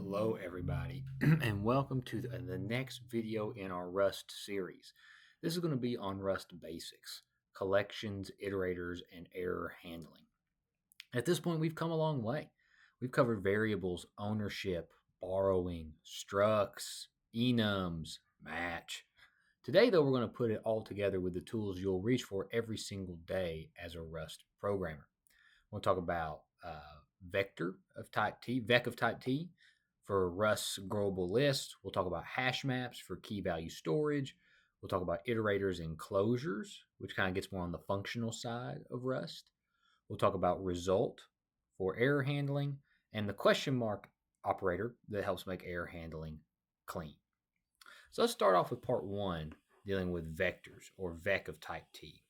Hello, everybody, and welcome to the next video in our Rust series. This is going to be on Rust basics, collections, iterators, and error handling. At this point, we've come a long way. We've covered variables, ownership, borrowing, structs, enums, match. Today, though, we're going to put it all together with the tools you'll reach for every single day as a Rust programmer. We'll talk about vector of type T, vec of type T for Rust's growable list. We'll talk about hash maps for key value storage. We'll talk about iterators and closures, which kind of gets more on the functional side of Rust. We'll talk about result for error handling and the question mark operator that helps make error handling clean. So let's start off with part one, dealing with vectors or vec of type T.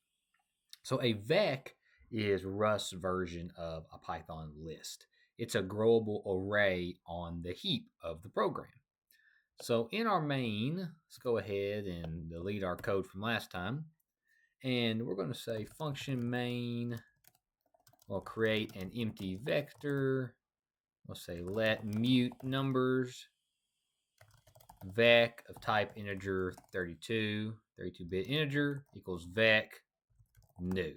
So a vec is Rust's version of a Python list. It's a growable array on the heap of the program. So in our main, let's go ahead and delete our code from last time. And we're going to say function main. We'll create an empty vector. We'll say let mute numbers vec of type integer 32, 32-bit integer equals vec new.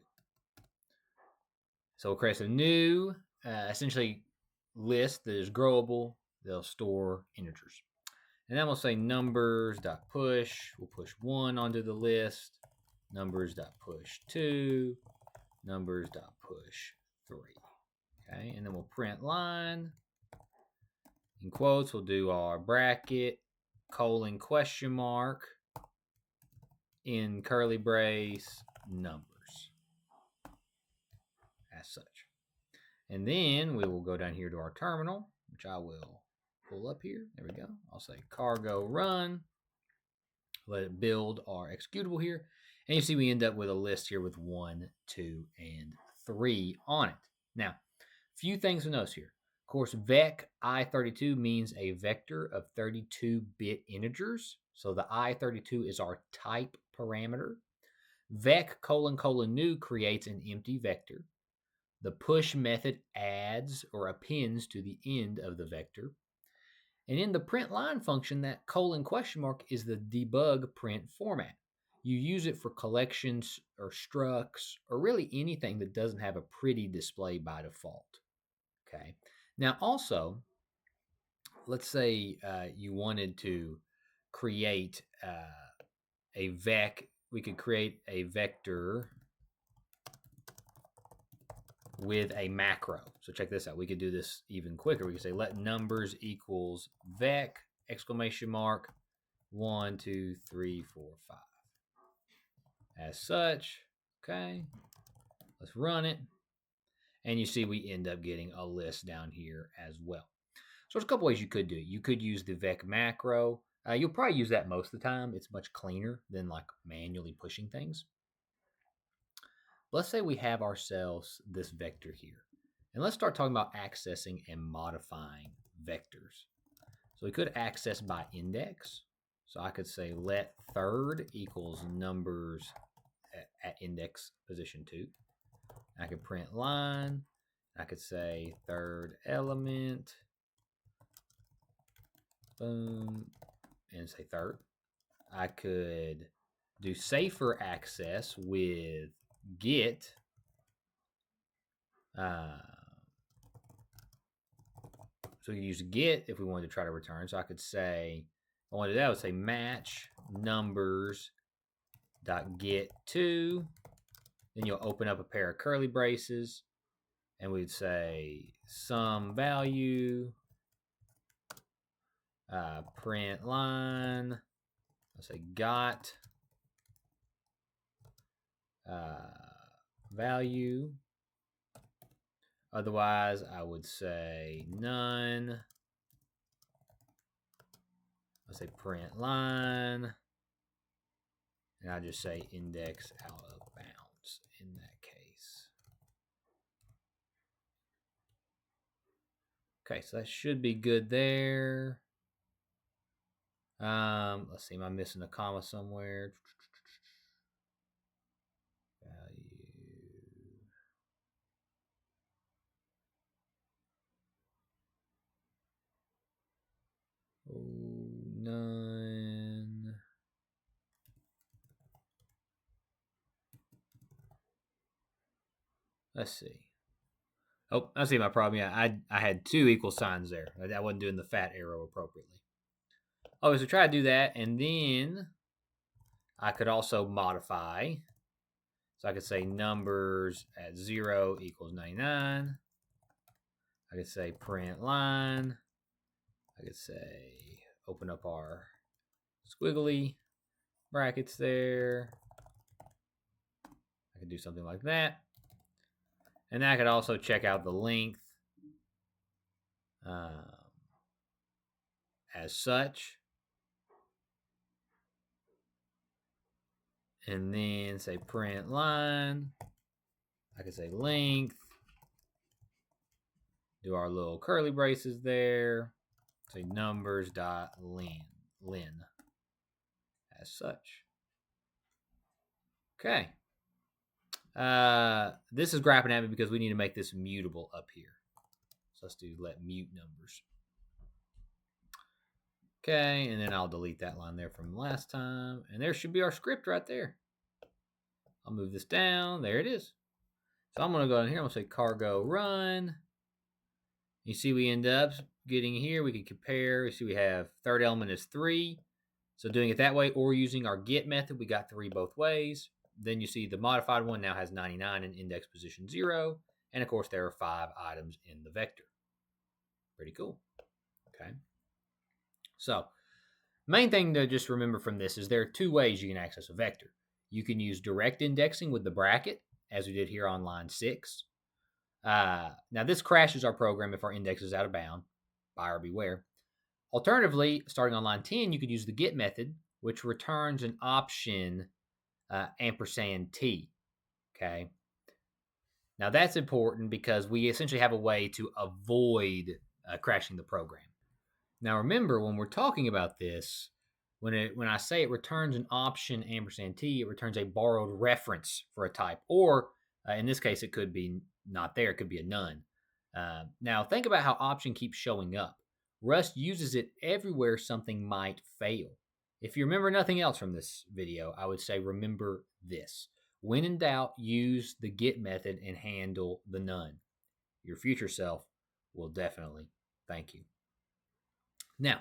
So we'll create a new, essentially, list that is growable. They'll store integers. And then we'll say numbers.push. We'll push 1 onto the list. Numbers.push 2. Numbers.push 3. Okay, and then we'll print line. In quotes, we'll do our bracket, colon, question mark, in curly brace, numbers. As such. And then we will go down here to our terminal, which I will pull up here. There we go. I'll say cargo run. Let it build our executable here. And you see we end up with a list here with 1, 2, and 3 on it. Now, a few things to notice here. Of course, vec I32 means a vector of 32-bit integers. So the I32 is our type parameter. Vec colon colon new creates an empty vector. The push method adds or appends to the end of the vector. And in the print line function, that colon question mark is the debug print format. You use it for collections or structs or really anything that doesn't have a pretty display by default. Okay. Now also, let's say you wanted to create a vec. We could create a vector with a macro. So check this out. We could do this even quicker. We could say let numbers equals vec exclamation mark 1, 2, 3, 4, 5. As such, okay. Let's run it. And you see we end up getting a list down here as well. So there's a couple ways you could do it. You could use the vec macro. You'll probably use that most of the time. It's much cleaner than like manually pushing things. Let's say we have ourselves this vector here. And let's start talking about accessing and modifying vectors. So we could access by index. So I could say let third equals numbers at index position 2. I could print line. I could say third element. Boom. And say third. I could do safer access with get so you use get if we wanted to try to return. So I could say, if I wanted to do that, I would say match numbers dot get to. Then you'll open up a pair of curly braces, and we'd say some value print line. I'll say got value. Otherwise, I would say none. I'll say print line. And I'll just say index out of bounds in that case. Okay, so that should be good there. Let's see, am I missing a comma somewhere? Let's see. Oh, I see my problem. Yeah, I had two equal signs there. I wasn't doing the fat arrow appropriately. Oh, so try to do that, and then I could also modify. So I could say numbers at 0 equals 99. I could say print line. I could say open up our squiggly brackets there. I could do something like that. And then I could also check out the length as such. And then say print line. I could say length. Do our little curly braces there. Say numbers dot len as such. Okay. This is grabbing at me because we need to make this mutable up here. So let's do let mute numbers. Okay, and then I'll delete that line there from last time. And there should be our script right there. I'll move this down. There it is. So I'm going to go in here. I'm going to say cargo run. You see we end up getting here. We can compare. You see we have third element is 3. So doing it that way or using our get method, we got 3 both ways. Then you see the modified one now has 99 in index position 0. And of course, there are 5 items in the vector. Pretty cool. Okay. So main thing to just remember from this is there are 2 ways you can access a vector. You can use direct indexing with the bracket, as we did here on line 6. Now, this crashes our program if our index is out of bound. Buyer beware. Alternatively, starting on line 10, you could use the get method, which returns an option ampersand t. Okay. Now, that's important because we essentially have a way to avoid crashing the program. Now, remember, when we're talking about this, when I say it returns an option ampersand t, it returns a borrowed reference for a type. Or, in this case, it could be not there. It could be a none. Now, think about how option keeps showing up. Rust uses it everywhere something might fail. If you remember nothing else from this video, I would say remember this. When in doubt, use the get method and handle the none. Your future self will definitely thank you. Now,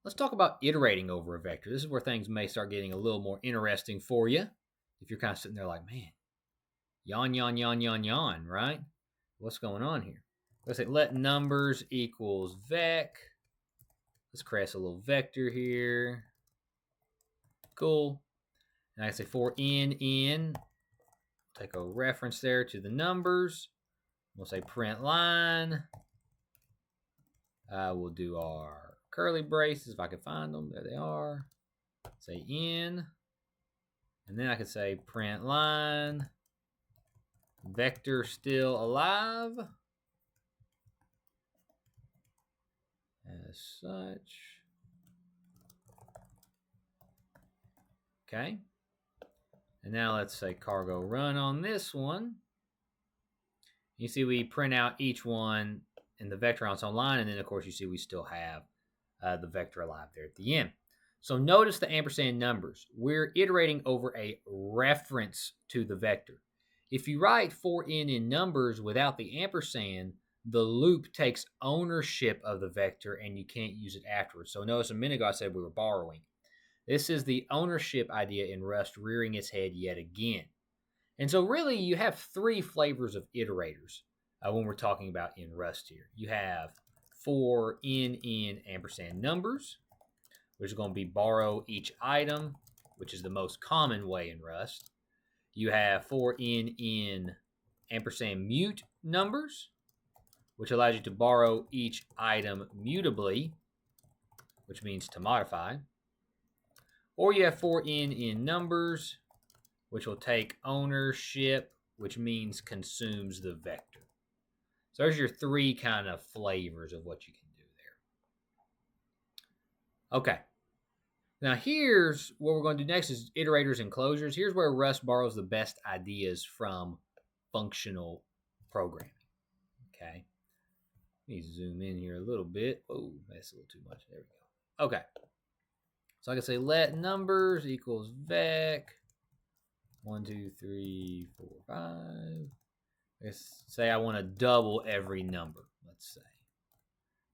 let's talk about iterating over a vector. This is where things may start getting a little more interesting for you. If you're kind of sitting there like, man, yawn, right? What's going on here? Let's say let numbers equals vec. Let's create a little vector here. Cool. And I say for in, take a reference there to the numbers. We'll say print line. We'll do our curly braces if I can find them. There they are. Say in. And then I can say print line. Vector still alive. As such. Okay. And now let's say cargo run on this one. You see we print out each one in the vector on its own line. And then, of course, you see we still have the vector alive there at the end. So notice the ampersand numbers. We're iterating over a reference to the vector. If you write for in numbers without the ampersand, the loop takes ownership of the vector and you can't use it afterwards. So notice a minute ago I said we were borrowing. This is the ownership idea in Rust rearing its head yet again. And so really you have 3 flavors of iterators when we're talking about in Rust here. You have for in ampersand numbers, which is going to be borrow each item, which is the most common way in Rust. You have for in ampersand mute numbers, which allows you to borrow each item mutably, which means to modify. Or you have for in numbers, which will take ownership, which means consumes the vector. So there's your 3 kind of flavors of what you can do there. Okay. Now here's what we're going to do next is iterators and closures. Here's where Rust borrows the best ideas from functional programming. Okay. Let me zoom in here a little bit. Oh, that's a little too much. There we go. Okay. So I can say let numbers equals vec 1, 2, 3, 4, 5. let's say I want to double every number. Let's say.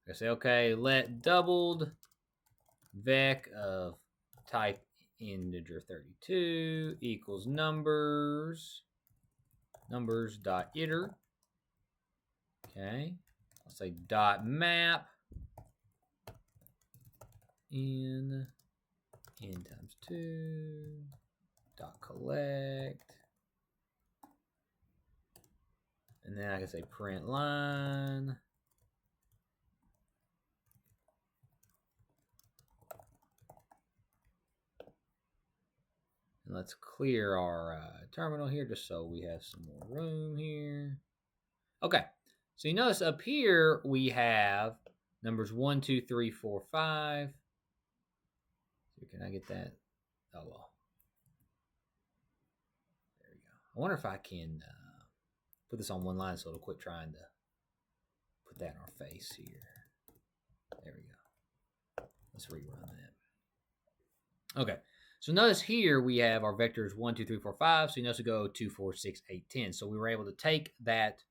I say, okay, let doubled vec of type integer 32 equals numbers dot iter. Okay, I'll say dot map n times 2 dot collect, and then I can say print line. And let's clear our terminal here just so we have some more room here. Okay, so you notice up here we have numbers 1, 2, 3, 4, 5. So can I get that? Oh, well. There we go. I wonder if I can put this on one line so it'll quit trying to put that in our face here. There we go. Let's rerun that. Okay. So notice here we have our vectors 1, 2, 3, 4, 5. So you notice we go 2, 4, 6, 8, 10. So we were able to take that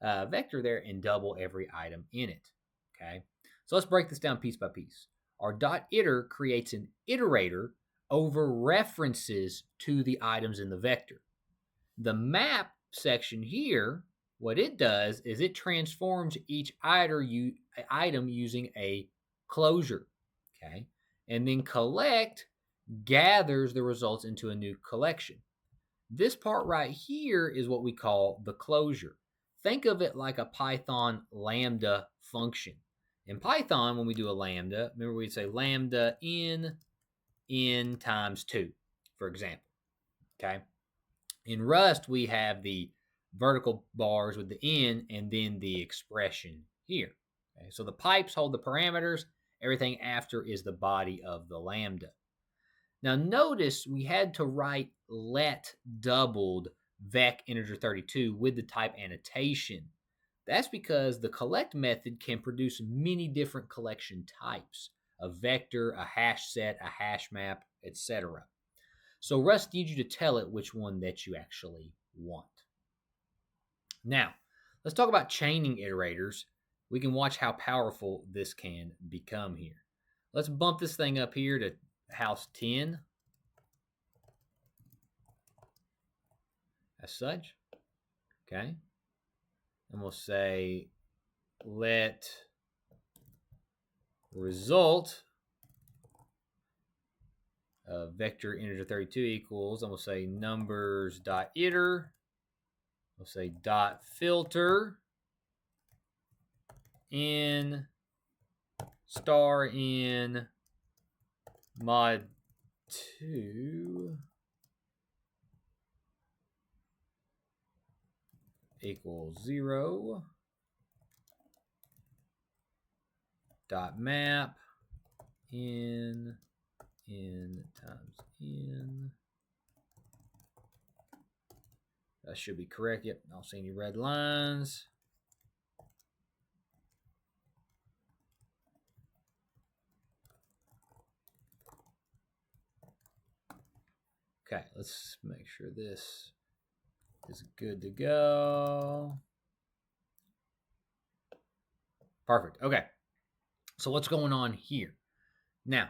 vector there and double every item in it. Okay. So let's break this down piece by piece. Our dot iter creates an iterator over references to the items in the vector. The map section here, what it does is it transforms each item using a closure. Okay. And then collect gathers the results into a new collection. This part right here is what we call the closure. Think of it like a Python lambda function. In Python, when we do a lambda, remember we'd say lambda n times 2, for example. Okay. In Rust, we have the vertical bars with the n and then the expression here. Okay. So the pipes hold the parameters. Everything after is the body of the lambda. Now notice we had to write let doubled vec integer 32 with the type annotation. That's because the collect method can produce many different collection types: a vector, a hash set, a hash map, etc. So Rust needs you to tell it which one that you actually want. Now, let's talk about chaining iterators. We can watch how powerful this can become here. Let's bump this thing up here to house 10. As such. Okay. And we'll say let result of vector integer 32 equals, and we'll say numbers dot iter. We'll say dot filter in star in mod 2 equals 0 dot map n times n. That should be correct. Yep, I don't see any red lines. Okay, let's make sure this is good to go. Perfect. Okay, so what's going on here? Now,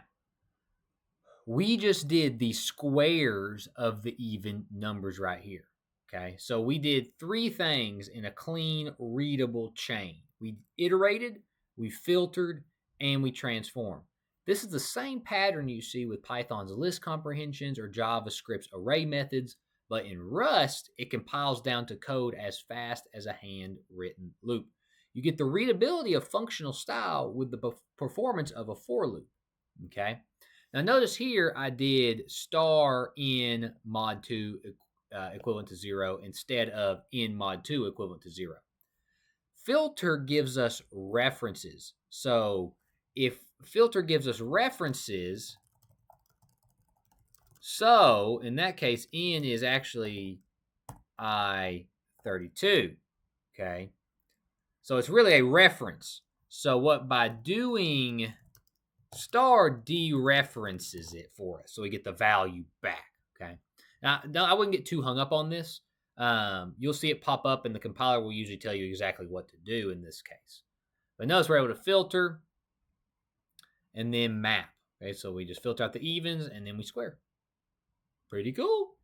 we just did the squares of the even numbers right here. Okay, so we did 3 things in a clean, readable chain. We iterated, we filtered, and we transformed. This is the same pattern you see with Python's list comprehensions or JavaScript's array methods, but in Rust, it compiles down to code as fast as a handwritten loop. You get the readability of functional style with the performance of a for loop. Okay. Now notice here I did star in mod 2 equivalent to 0 instead of in mod 2 equivalent to 0. Filter gives us references. So if filter gives us references, so in that case, n is actually I32. Okay. So it's really a reference. So what by doing star dereferences it for us, so we get the value back. Okay. Now I wouldn't get too hung up on this. you'll see it pop up, and the compiler will usually tell you exactly what to do in this case. But notice we're able to filter and then map. Okay, so we just filter out the evens and then we square. Pretty cool.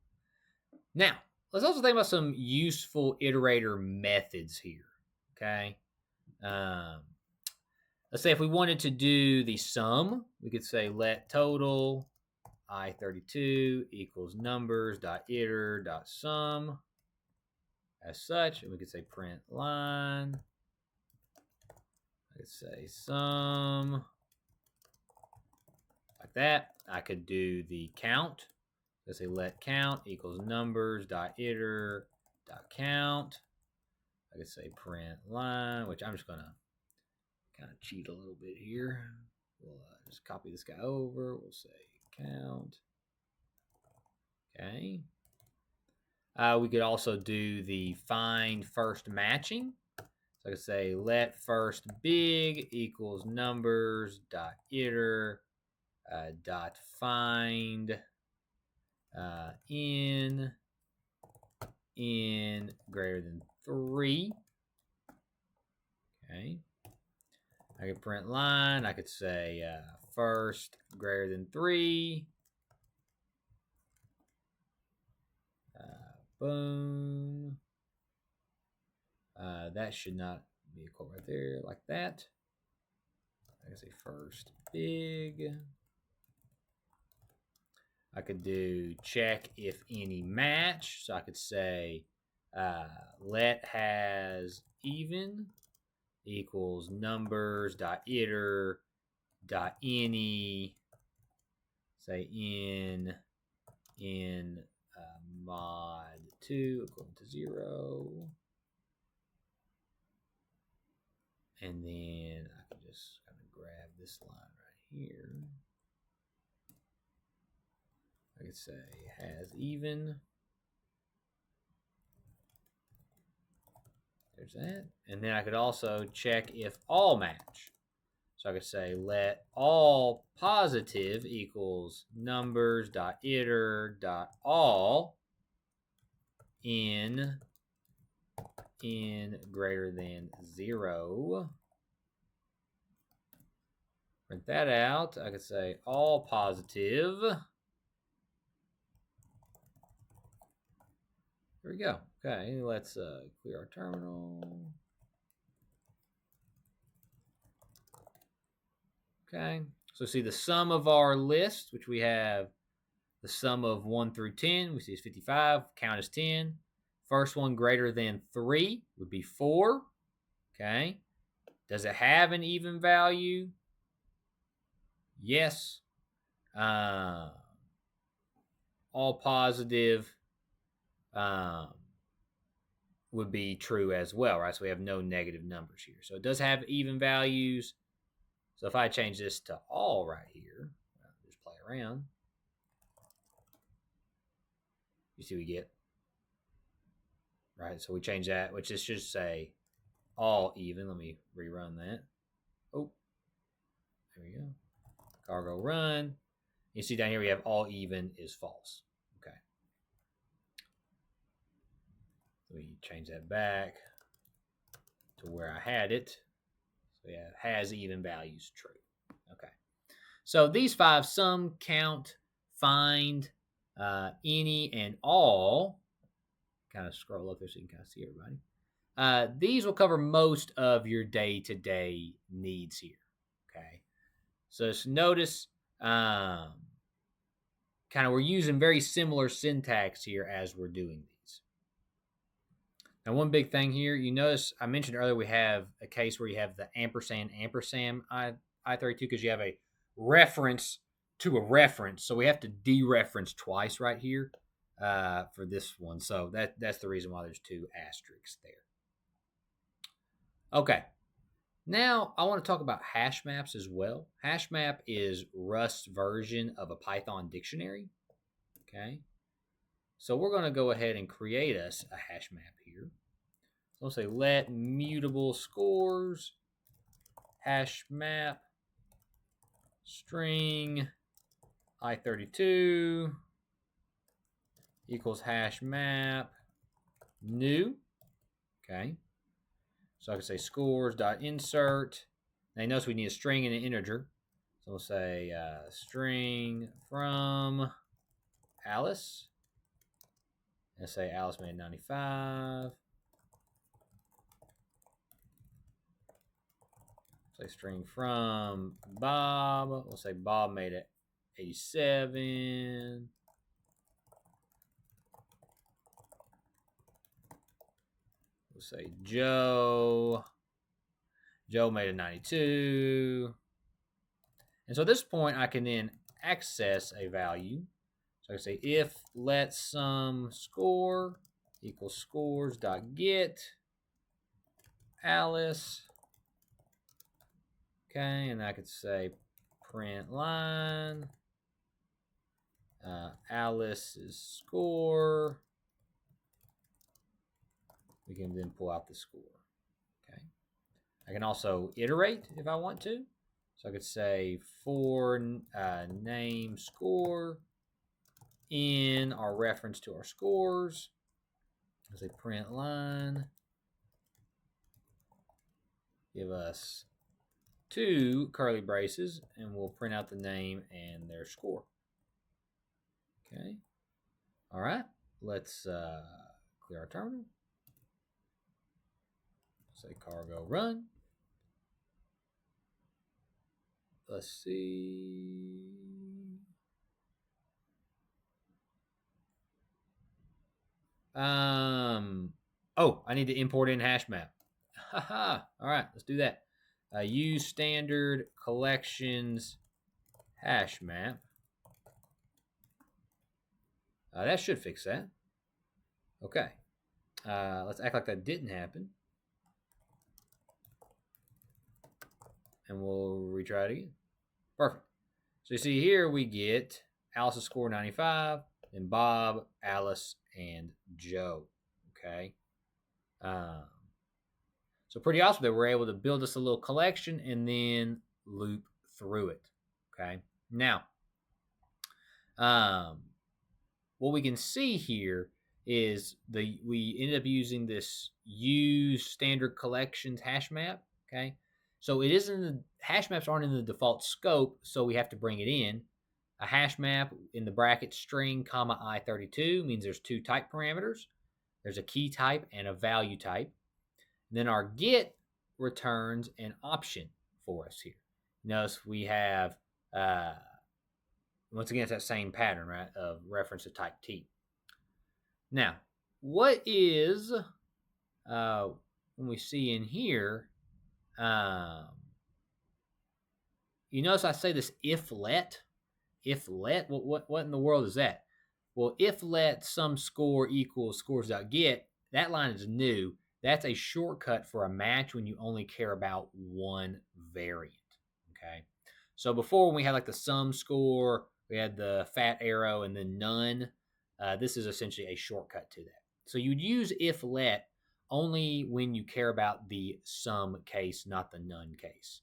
Now, let's also think about some useful iterator methods here. Okay. Let's say if we wanted to do the sum, we could say let total I32 equals numbers dot iter dot sum as such, and we could say print line. I could say sum like that. I could do the count. Let's say let count equals numbers dot iter dot count. I could say print line, which I'm just gonna kind of cheat a little bit here. We'll just copy this guy over. We'll say count. Okay. We could also do the find first matching. So I could say let first big equals numbers dot iter dot find in greater than 3. Okay. I could print line. I could say first greater than 3. Boom. That should not be a quote right there like that. I could say first big. I could do check if any match. So I could say let has even equals numbers dot iter dot any, say in mod 2 equal to 0. And then I can just kind of grab this line right here. I could say has even. There's that. And then I could also check if all match. So I could say let all positive equals numbers dot iter dot all in greater than 0. Print that out. I could say all positive. There we go. Okay, let's clear our terminal. Okay, so see the sum of our list, which we have the sum of 1 through 10. We see is 55. Count is 10. First one greater than 3 would be 4. Okay. Does it have an even value? Yes. All positive would be true as well, right? So we have no negative numbers here. So it does have even values. So if I change this to all right here, just play around, you see what we get, right? So we change that, which this should say all even. Let me rerun that. Oh, there we go. Cargo run. You see down here we have all even is false. Okay. Let me change that back to where I had it. So we have has even values true. Okay. So these 5, sum, count, find, any, and all, kind of scroll up there so you can kind of see everybody. These will cover most of your day-to-day needs here. Okay. So just notice kind of we're using very similar syntax here as we're doing these. Now, one big thing here, you notice I mentioned earlier we have a case where you have the ampersand I32 because you have a reference to a reference. So we have to dereference twice right here for this one. So that's the reason why there's 2 asterisks there. Okay. Now I want to talk about hash maps as well. HashMap is Rust's version of a Python dictionary. Okay. So we're going to go ahead and create us a hash map here. So we'll say let mutable scores hash map string I32 equals hash map new. Okay. So I can say scores.insert. Now notice we need a string and an integer. So we'll say string from Alice. And say Alice made 95. Say string from Bob. We'll say Bob made it 87. We'll say Joe. Joe made a 92. And so at this point, I can then access a value. So I can say if let sum score equals scores.get Alice. Okay, and I could say print line Alice's score. We can then pull out the score. Okay, I can also iterate if I want to. So I could say for name score in our reference to our scores. I say print line. Give us 2 curly braces, and we'll print out the name and their score. Okay. All right. Let's clear our terminal. Say cargo run. Let's see. Oh, I need to import in HashMap. Haha. All right, let's do that. Use standard collections HashMap. That should fix that. Okay. Let's act like that didn't happen. And we'll retry it again. Perfect. So you see here we get Alice's score 95, then Bob, Alice, and Joe. Okay. So pretty awesome that we're able to build us a little collection and then loop through it. Okay. Now, what we can see here is we ended up using this use standard collections hash map. Okay. So it isn't the hash maps aren't in the default scope, so we have to bring it in. A hash map in the bracket string comma I32 means there's 2 type parameters. There's a key type and a value type. Then our get returns an option for us here. Notice we have, once again, it's that same pattern, right, of reference to type T. Now, what is, when we see in here, you notice I say this if let. If let, what in the world is that? Well, if let sum score equals scores.get, that line is new. That's a shortcut for a match when you only care about one variant. Okay. So before, when we had like the sum score, we had the fat arrow and then none. This is essentially a shortcut to that. So you'd use if let only when you care about the sum case, not the none case.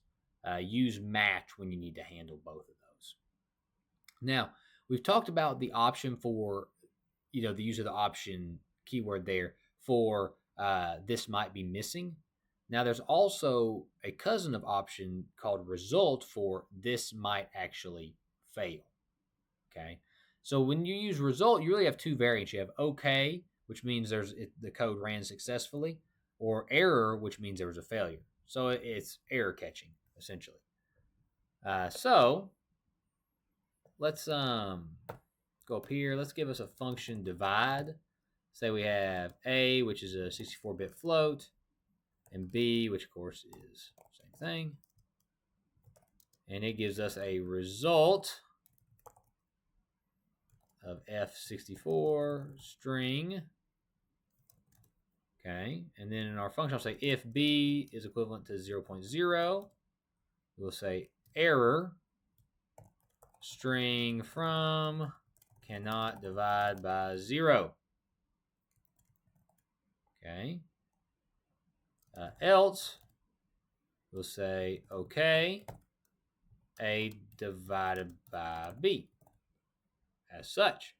Use match when you need to handle both of those. Now, we've talked about the option for, the use of the option keyword there for this might be missing. Now, there's also a cousin of option called result for this might actually fail. Okay. So when you use result, you really have 2 variants. You have OK, which means the code ran successfully, or error, which means there was a failure. So it's error catching, essentially. So let's go up here. Let's give us a function divide. Say we have A, which is a 64-bit float, and B, which of course is the same thing. And it gives us a result of F64 string. Okay, and then in our function, I'll say if B is equivalent to 0.0, we'll say error string from cannot divide by 0. Okay. Else, we'll say okay, A divided by B, as such.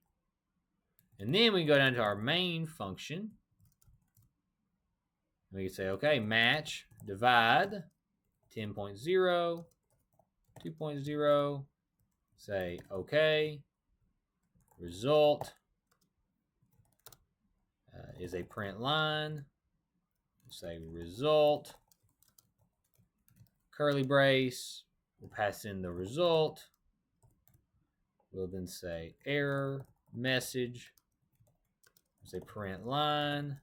And then we go down to our main function, We can say, okay, match, divide, 10.0, 2.0, say, okay, result is a print line, say result, curly brace, we'll pass in the result, we'll then say error, message, say print line,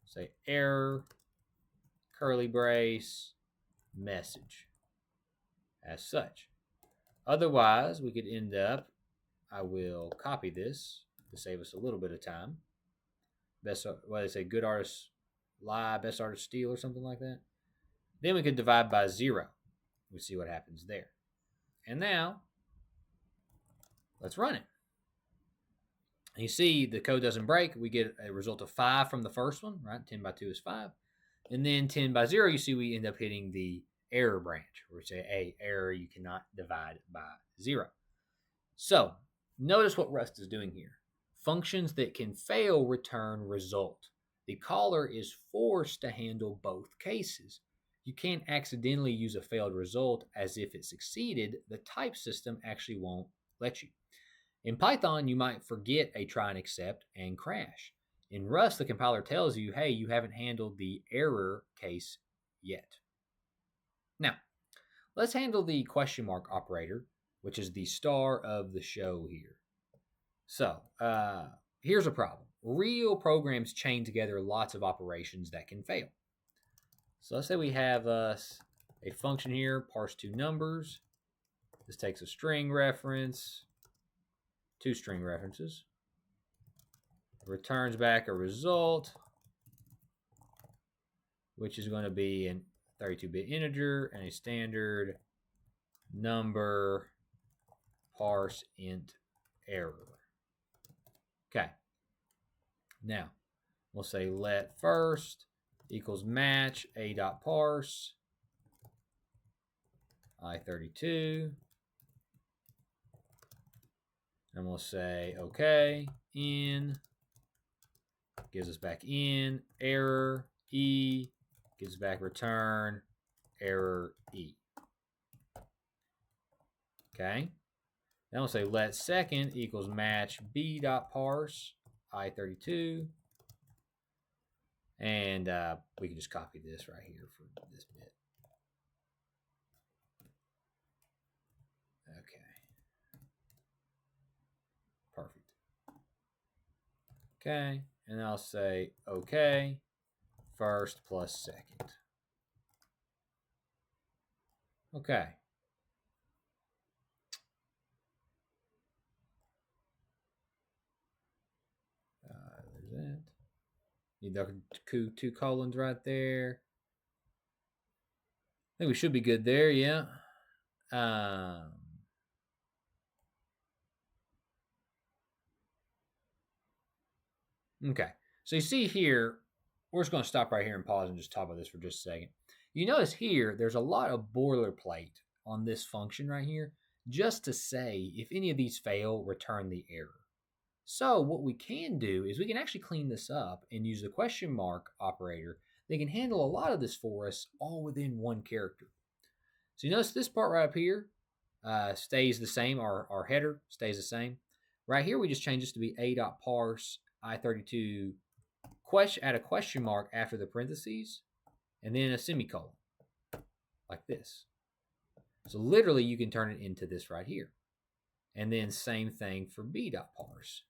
say error, curly brace, message, as such. Otherwise, we could end up, I will copy this to save us a little bit of time. Best, what they say, good artists lie, best artists steal, or something like that. Then we could divide by 0. We see what happens there. And now, let's run it. You see the code doesn't break. We get a result of 5 from the first one, right? 10 by 2 is 5. And then 10 by 0, you see we end up hitting the error branch, where we say, hey, error, you cannot divide by 0. So, notice what Rust is doing here. Functions that can fail return result. The caller is forced to handle both cases. You can't accidentally use a failed result as if it succeeded. The type system actually won't let you. In Python, you might forget a try and except and crash. In Rust, the compiler tells you, hey, you haven't handled the error case yet. Now, let's handle the question mark operator, which is the star of the show here. So, here's a problem. Real programs chain together lots of operations that can fail. So let's say we have a function here, parse 2 numbers. This takes a string reference, 2 string references, returns back a result, which is going to be a 32-bit integer and a standard number parse int error. Okay. Now, we'll say let first equals match a.parse I32. And we'll say, okay, in, gives us back in, error, e, gives back return, error, e. Okay. Then we'll say let second equals match b.parse I32. And we can just copy this right here for this bit. Okay. Perfect. Okay. And I'll say, okay, first plus second. Okay. There's that. Need the 2 colons right there. I think we should be good there, yeah. Okay, so you see here, we're just going to stop right here and pause and just talk about this for just a second. You notice here, there's a lot of boilerplate on this function right here, just to say if any of these fail, return the error. So what we can do is we can actually clean this up and use the question mark operator. They can handle a lot of this for us all within one character. So you notice this part right up here stays the same. Our header stays the same. Right here, we just change this to be a.parse I32 add a question mark after the parentheses and then a semicolon like this. So literally you can turn it into this right here. And then same thing for b.parse.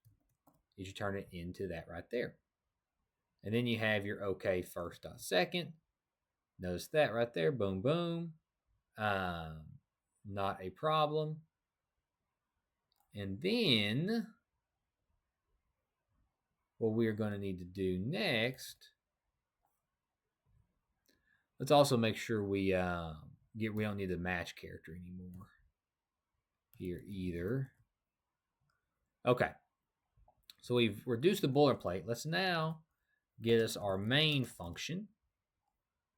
You turn it into that right there. And then you have your okay first dot second. Notice that right there. Boom, boom. Not a problem. And then what we're going to need to do next, let's also make sure we don't need the match character anymore here either. Okay. So we've reduced the boilerplate. Let's now get us our main function.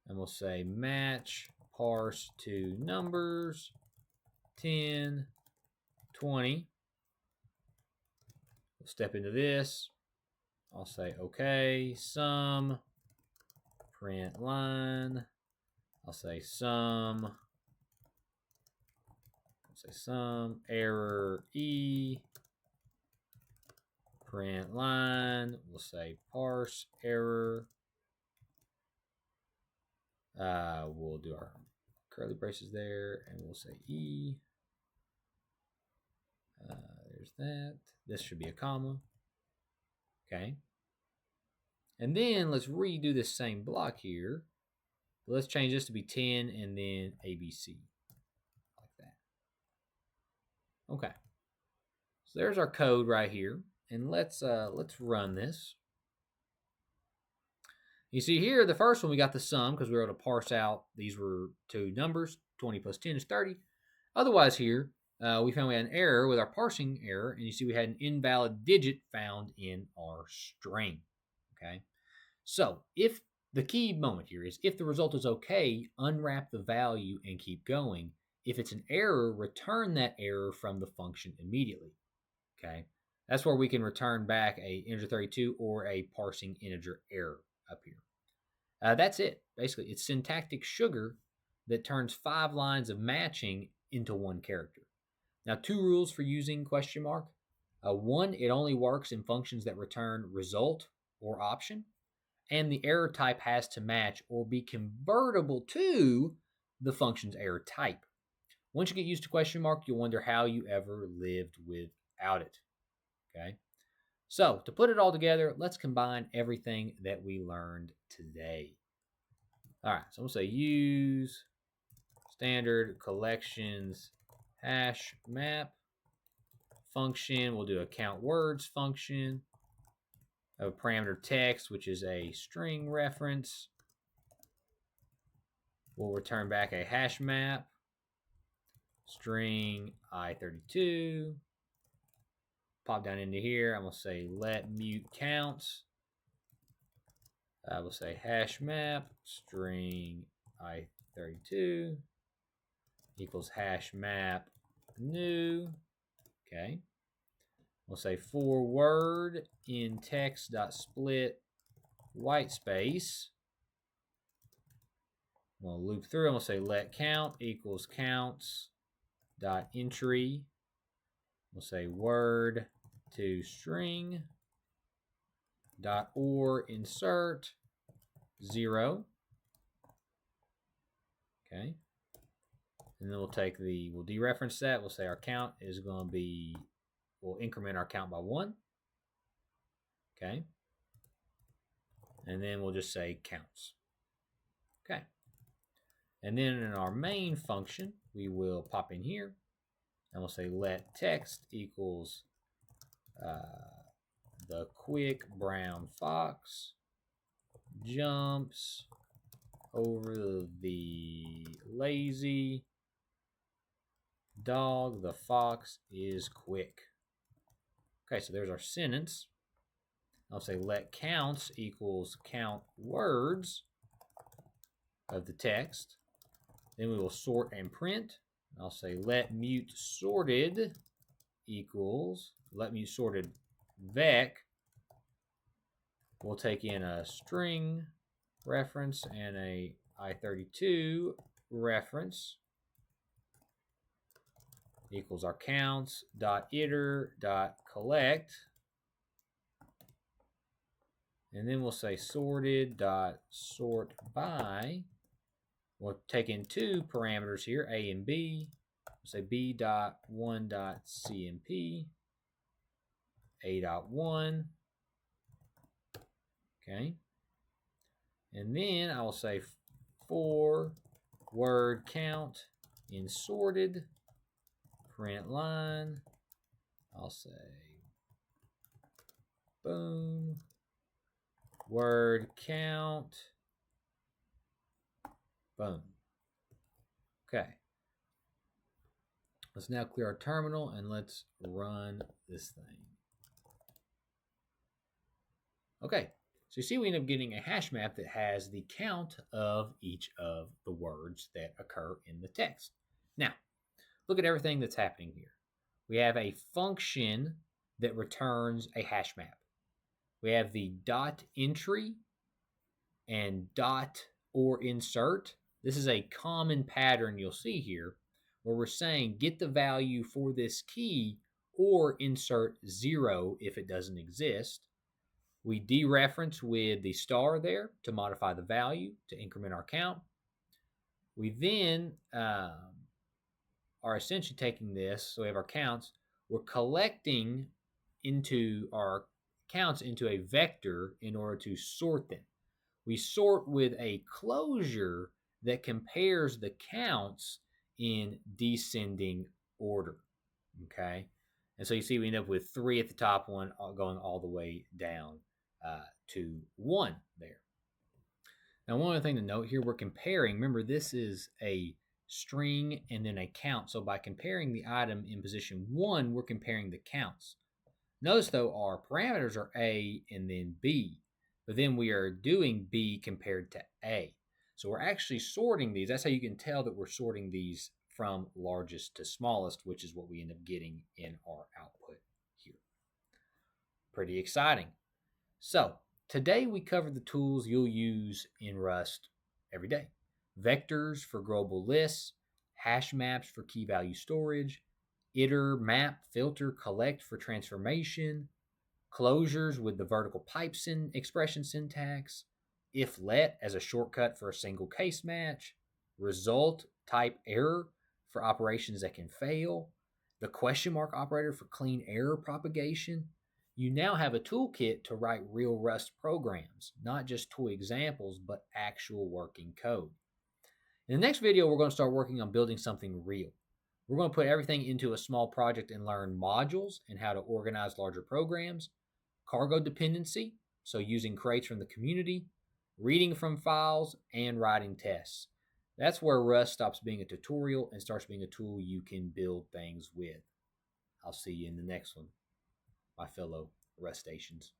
And we'll say match parse 2 numbers, 10, 20. We'll step into this. I'll say, okay, sum, print line. I'll say sum. I'll say sum error E. Print line. We'll say parse error. We'll do our curly braces there, and we'll say E. There's that. This should be a comma. Okay. And then let's redo this same block here. Let's change this to be 10 and then ABC. Like that. Okay. So there's our code right here. And let's run this. You see here, the first one, we got the sum because we were able to parse out these were two numbers. 20 plus 10 is 30. Otherwise here, we found we had an error with our parsing error. And you see we had an invalid digit found in our string. Okay. So if the key moment here is if the result is okay, unwrap the value and keep going. If it's an error, return that error from the function immediately. Okay. That's where we can return back a integer 32 or a parsing integer error up here. That's it. Basically, it's syntactic sugar that turns 5 lines of matching into one character. Now, 2 rules for using question mark. 1, it only works in functions that return result or option. And the error type has to match or be convertible to the function's error type. Once you get used to question mark, you'll wonder how you ever lived without it. Okay. So to put it all together, let's combine everything that we learned today. All right. So I'm going to say use standard collections HashMap function. We'll do a count words function. A parameter text, which is a string reference. We'll return back a hash map, string I32. Pop down into here. I'm going to say let mute counts. I will say hash map, string I32 equals hash map new. Okay. We'll say for word in text.split white space. We'll loop through and we'll say let count equals counts dot entry. We'll say word to string dot or insert 0. Okay. And then we'll dereference that. We'll say our count is going to be, we'll increment our count by 1. Okay. And then we'll just say counts. Okay. And then in our main function, we will pop in here and we'll say let text equals the quick brown fox jumps over the lazy dog. The fox is quick. Okay, so there's our sentence. I'll say let counts equals count words of the text. Then we will sort and print. I'll say let mute sorted equals let mute sorted vec. We'll take in a string reference and a I32 reference equals our counts dot iter dot collect. And then we'll say sorted dot sort by. We'll take in 2 parameters here, a and b. We'll say b dot 1 dot cmp, a dot 1. Okay. And then I will say for word count in sorted print line. I'll say boom word count. Boom. Okay. Let's now clear our terminal and let's run this thing. Okay. So you see we end up getting a hash map that has the count of each of the words that occur in the text. Now, look at everything that's happening here. We have a function that returns a hash map. We have the dot entry and dot or insert. This is a common pattern you'll see here where we're saying get the value for this key or insert 0 if it doesn't exist. We dereference with the star there to modify the value to increment our count. We then are essentially taking this, so we have our counts, we're collecting into our counts into a vector in order to sort them. We sort with a closure that compares the counts in descending order. Okay, and so you see we end up with 3 at the top one going all the way down to 1 there. Now, one other thing to note here, we're comparing. Remember, this is a string and then a count. So by comparing the item in position 1, we're comparing the counts. Notice, though, our parameters are A and then B. But then we are doing B compared to A. So we're actually sorting these. That's how you can tell that we're sorting these from largest to smallest, which is what we end up getting in our output here. Pretty exciting. So today we covered the tools you'll use in Rust every day. Vectors for global lists, hash maps for key value storage, iter, map, filter, collect for transformation, closures with the vertical pipe expression syntax, if let as a shortcut for a single case match, result type error for operations that can fail, the question mark operator for clean error propagation. You now have a toolkit to write real Rust programs, not just toy examples, but actual working code. In the next video, we're going to start working on building something real. We're going to put everything into a small project and learn modules and how to organize larger programs, cargo dependency, so using crates from the community, reading from files, and writing tests. That's where Rust stops being a tutorial and starts being a tool you can build things with. I'll see you in the next one, my fellow Rust Stations.